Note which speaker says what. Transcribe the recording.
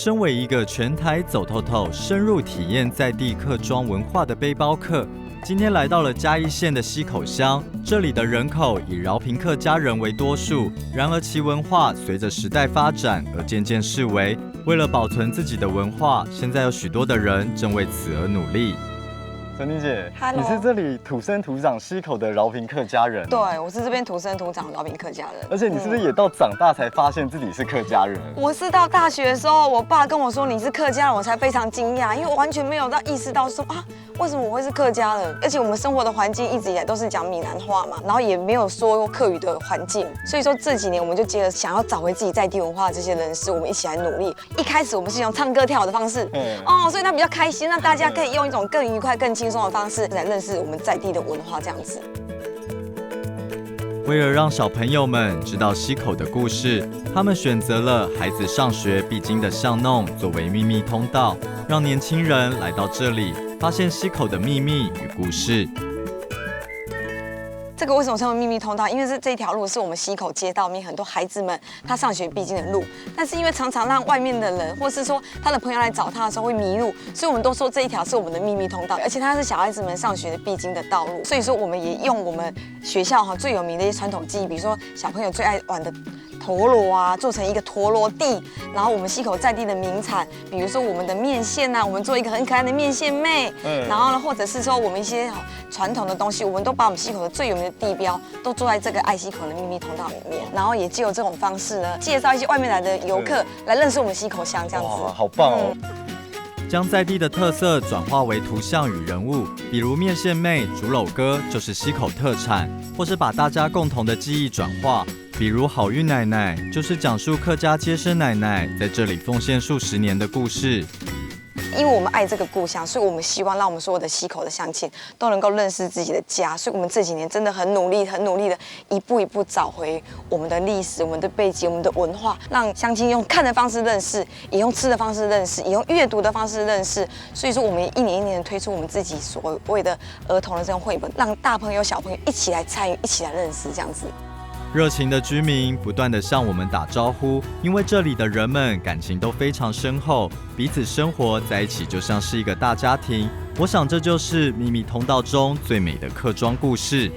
Speaker 1: 身为一个全台走透透、深入体验在地客庄文化的背包客，今天来到了嘉义县的溪口乡。这里的人口以饶平客家人为多数，然而其文化随着时代发展而渐渐式微。为了保存自己的文化，现在有许多的人正为此而努力。陈妮姐，你是这里土生土长溪口的饶平客家人？
Speaker 2: 对，我是这边土生土长的饶平客家人。
Speaker 1: 而且你是不是也到长大才发现自己是客家人？
Speaker 2: 我是到大学的时候，我爸跟我说你是客家人，我才非常惊讶，因为我完全没有到意识到说啊，为什么我会是客家人？而且我们生活的环境一直以来都是讲闽南话嘛，然后也没有说过客语的环境，所以说这几年我们就接着想要找回自己在地文化的这些人士，我们一起来努力。一开始我们是用唱歌跳舞的方式，所以他比较开心，让大家可以用一种更愉快、更轻松的方式来认识我们在地的文化，这样子。
Speaker 1: 为了让小朋友们知道溪口的故事，他们选择了孩子上学必经的巷弄作为秘密通道，让年轻人来到这里，发现溪口的秘密与故事。
Speaker 2: 这个为什么称为秘密通道？因为这条路是我们溪口街道里面很多孩子们他上学必经的路，但是因为常常让外面的人或是说他的朋友来找他的时候会迷路，所以我们都说这一条是我们的秘密通道，而且它是小孩子们上学的必经的道路。所以说我们也用我们学校最有名的一些传统技艺，比如说小朋友最爱玩的陀螺啊，做成一个陀螺地，然后我们溪口在地的名产，比如说我们的面线啊，我们做一个很可爱的面线妹，然后呢，或者是说我们一些传统的东西，我们都把我们溪口的最有名的地标都做在这个爱溪口的秘密通道里面，然后也藉由这种方式呢，介绍一些外面来的游客来认识我们溪口乡，这样子。
Speaker 1: 哇，好棒哦！将在地的特色转化为图像与人物，比如面线妹、竹篓歌就是溪口特产，或是把大家共同的记忆转化，比如好运奶奶就是讲述客家接生奶奶在这里奉献数十年的故事。
Speaker 2: 因为我们爱这个故乡，所以我们希望让我们所有的溪口的乡亲都能够认识自己的家，所以我们这几年真的很努力的一步一步找回我们的历史、我们的背景、我们的文化，让乡亲用看的方式认识，也用吃的方式认识，也用阅读的方式认识。所以说我们一年一年推出我们自己所谓的儿童的这种绘本，让大朋友小朋友一起来参与，一起来认识这样子。
Speaker 1: 热情的居民不断地向我们打招呼，因为这里的人们感情都非常深厚，彼此生活在一起就像是一个大家庭。我想这就是秘密通道中最美的客庄故事。